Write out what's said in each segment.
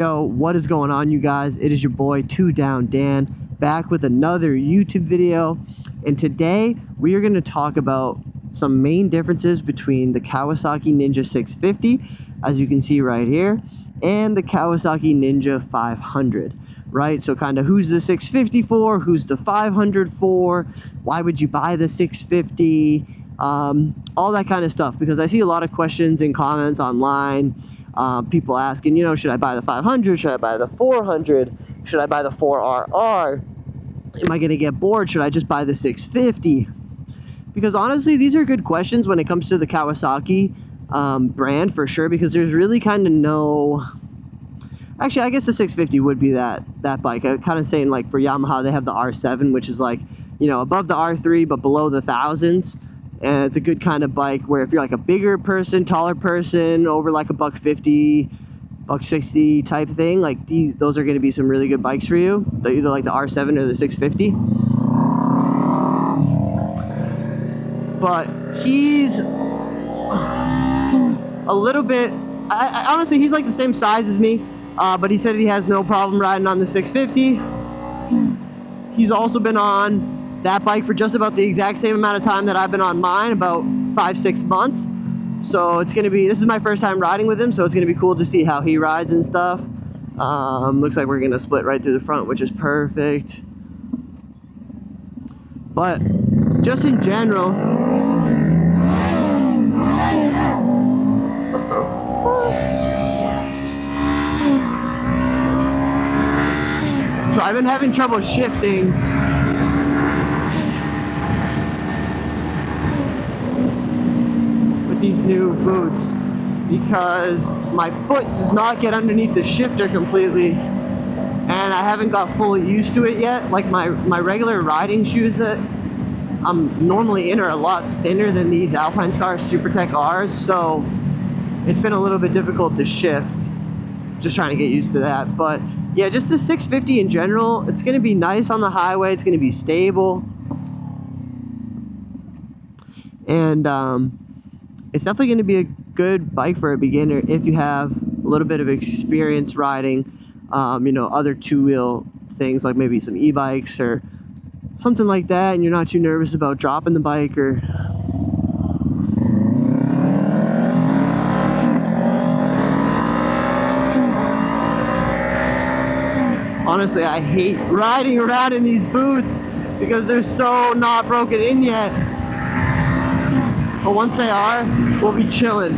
Yo, what is going on, you guys? It is your boy 2 Down Dan back with another YouTube video, and today we are going to talk about some main differences between the Kawasaki Ninja 650, as you can see right here, and the Kawasaki Ninja 500, right? So kind of who's the 650 for, who's the 500 for, why would you buy the 650, all that kind of stuff, because I see a lot of questions and comments online. People asking, you know, should I buy the 500? Should I buy the 400? Should I buy the 4RR? Am I going to get bored? Should I just buy the 650? Because honestly, these are good questions when it comes to the Kawasaki brand for sure, because there's really kind of no... Actually, I guess the 650 would be that bike. I'm kind of saying, like, for Yamaha, they have the R7, which is like, you know, above the R3, but below the thousands. And it's a good kind of bike where if you're like a bigger person, taller person, over like a $150, $160 type thing, like those are going to be some really good bikes for you. They're either like the R7 or the 650. But he's a little bit, I honestly, he's like the same size as me, but he said he has no problem riding on the 650. He's also been on that bike for just about the exact same amount of time that I've been on mine, about 5-6 months. So it's gonna be, this is my first time riding with him, so it's gonna be cool to see how he rides and stuff. Looks like we're gonna split right through the front, which is perfect. But just in general, what the fuck? So I've been having trouble shifting these new boots because my foot does not get underneath the shifter completely, and I haven't got fully used to it yet. Like my regular riding shoes that I'm normally in are a lot thinner than these Alpine-Star SuperTech R's, so it's been a little bit difficult to shift. Just trying to get used to that. But yeah, just the 650 in general, it's going to be nice on the highway. It's going to be stable, and it's definitely going to be a good bike for a beginner if you have a little bit of experience riding, you know, other two-wheel things like maybe some e-bikes or something like that, and you're not too nervous about dropping the bike or... Honestly, I hate riding around in these boots because they're so not broken in yet. But once they are, we'll be chilling.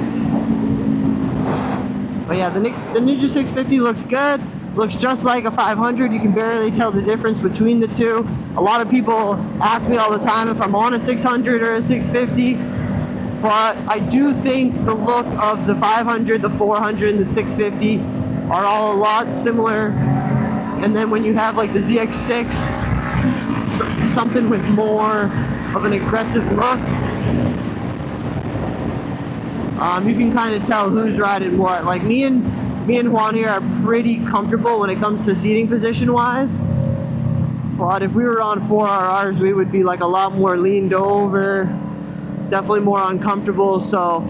But yeah, the Ninja 650 looks good. Looks just like a 500. You can barely tell the difference between the two. A lot of people ask me all the time if I'm on a 600 or a 650. But I do think the look of the 500, the 400, and the 650 are all a lot similar. And then when you have like the ZX6, something with more of an aggressive look, you can kind of tell who's riding what. Like me and Juan here are pretty comfortable when it comes to seating position wise. But if we were on 4RRs, we would be like a lot more leaned over, definitely more uncomfortable. So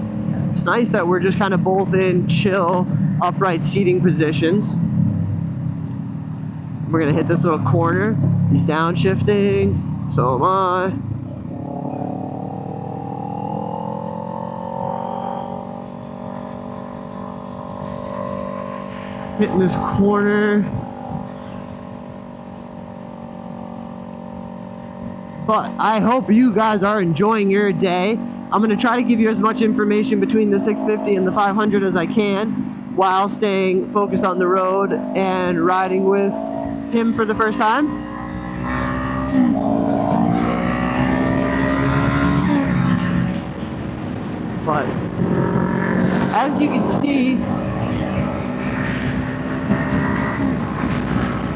it's nice that we're just kind of both in chill, upright seating positions. We're gonna hit this little corner. He's downshifting, so am I. Hitting this corner. But I hope you guys are enjoying your day. I'm going to try to give you as much information between the 650 and the 500 as I can while staying focused on the road and riding with him for the first time. But as you can see,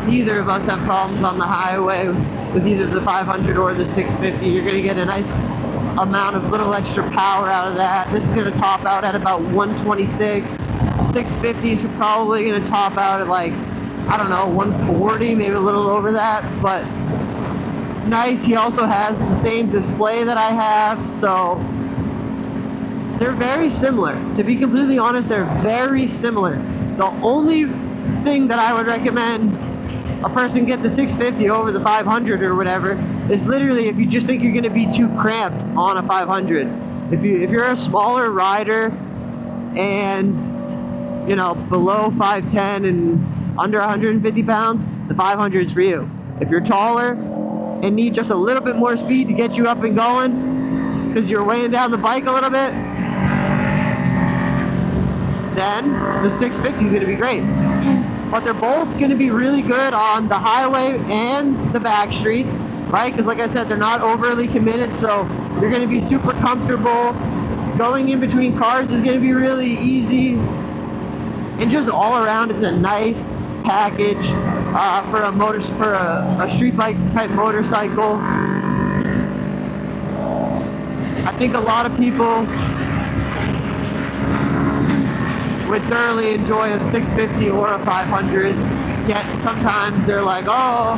neither of us have problems on the highway with either the 500 or the 650. You're going to get a nice amount of little extra power out of that. This is going to top out at about 126. 650 is probably going to top out at like, I don't know, 140, maybe a little over that. But it's nice. He also has the same display that I have, so they're very similar. To be completely honest, they're very similar. The only thing that I would recommend a person get the 650 over the 500 or whatever is literally if you just think you're going to be too cramped on a 500. If you're a smaller rider and, you know, below 5'10" and under 150 pounds, the 500 is for you. If you're taller and need just a little bit more speed to get you up and going because you're weighing down the bike a little bit, then the 650 is going to be great. But they're both going to be really good on the highway and the back streets, right? Because like I said, they're not overly committed, so you're going to be super comfortable. Going in between cars is going to be really easy. And just all around, it's a nice package for a street bike type motorcycle. I think a lot of people would thoroughly enjoy a 650 or a 500, yet sometimes they're like, oh,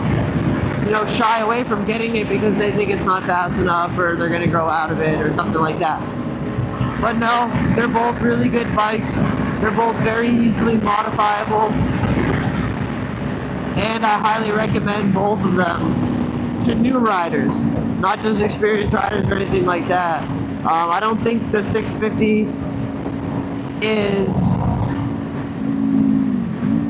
you know, shy away from getting it because they think it's not fast enough or they're going to grow out of it or something like that. But no, they're both really good bikes. They're both very easily modifiable, and I highly recommend both of them to new riders, not just experienced riders or anything like that. I don't think the 650 is,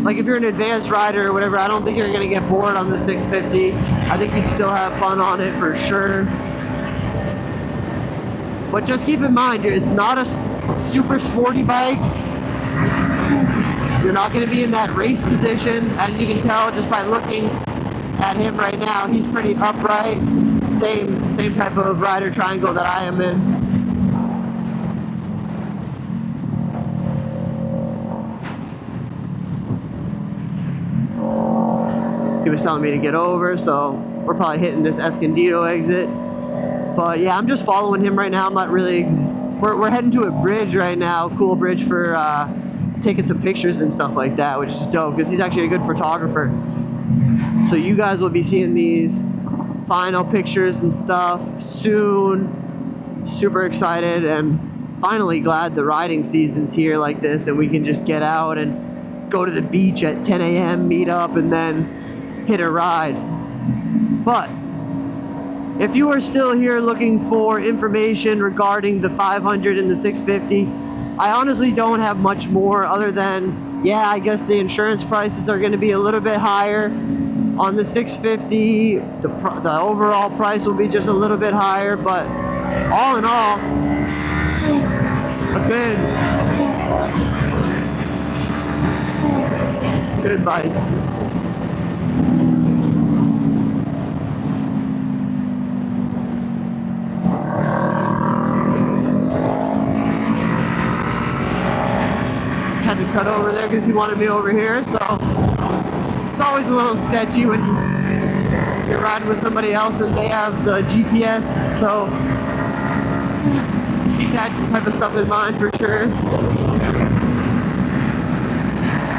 like, if you're an advanced rider or whatever, I don't think you're going to get bored on the 650. I think you'd still have fun on it for sure. But just keep in mind, it's not a super sporty bike. You're not going to be in that race position, as you can tell just by looking at him right now. He's pretty upright. Same type of rider triangle that I am in. He was telling me to get over, so we're probably hitting this Escondido exit. But yeah, I'm just following him right now. I'm not really... We're heading to a bridge right now. Cool bridge for taking some pictures and stuff like that, which is dope because he's actually a good photographer. So you guys will be seeing these final pictures and stuff soon. Super excited and finally glad the riding season's here like this and we can just get out and go to the beach at 10 a.m., meet up, and then hit a ride. But if you are still here looking for information regarding the 500 and the 650, I honestly don't have much more other than, yeah, I guess the insurance prices are going to be a little bit higher on the 650. The overall price will be just a little bit higher, but all in all, a good bike. Had to cut over there because he wanted me over here, so it's always a little sketchy when you're riding with somebody else and they have the GPS, so keep that type of stuff in mind for sure.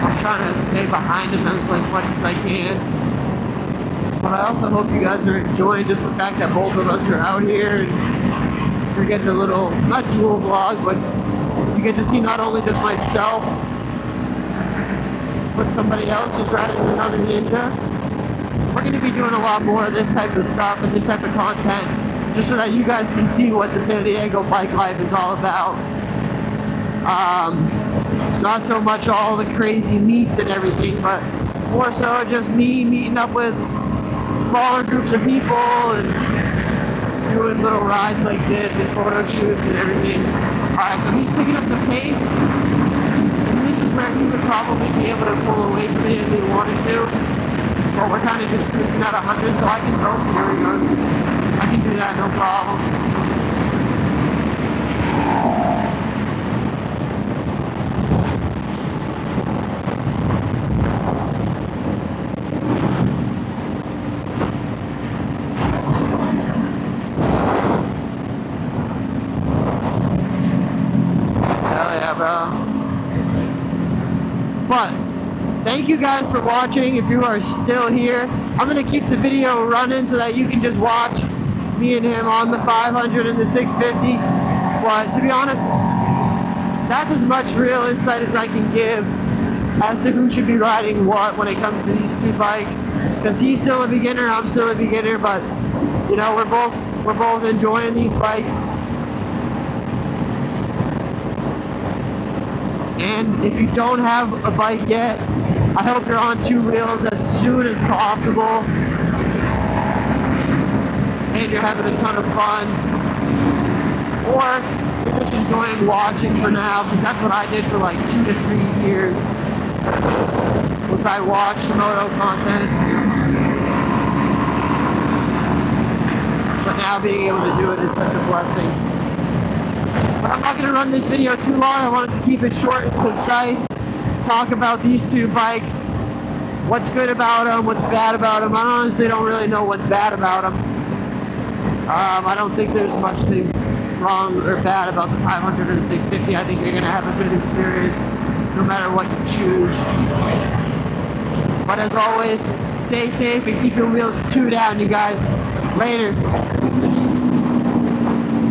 I'm trying to stay behind him as much as I can, but I also hope you guys are enjoying just the fact that both of us are out here and we're getting a little, not dual vlog, but you get to see not only just myself, but somebody else who's riding another Ninja. We're going to be doing a lot more of this type of stuff and this type of content, just so that you guys can see what the San Diego bike life is all about. Not so much all the crazy meets and everything, but more so just me meeting up with smaller groups of people and doing little rides like this and photo shoots and everything. Alright, so he's picking up the pace, and this is where he would probably be able to pull away from me if he wanted to. But we're kind of just cruising at 100, so I can go. Here we go. I can do that, no problem. But thank you guys for watching. If you are still here, I'm going to keep the video running so that you can just watch me and him on the 500 and the 650. But to be honest, that's as much real insight as I can give as to who should be riding what when it comes to these two bikes, because he's still a beginner, I'm still a beginner, but you know, we're both enjoying these bikes. And if you don't have a bike yet, I hope you're on two wheels as soon as possible and you're having a ton of fun, or you're just enjoying watching for now, because that's what I did for like 2 to 3 years, was I watched moto content, but now being able to do it is such a blessing. But I'm not going to run this video too long. I wanted to keep it short and concise, talk about these two bikes, what's good about them, what's bad about them. I honestly don't really know what's bad about them. I don't think there's much things wrong or bad about the 500 or the 650. I think you're going to have a good experience no matter what you choose. But as always, stay safe and keep your wheels two down, you guys. Later.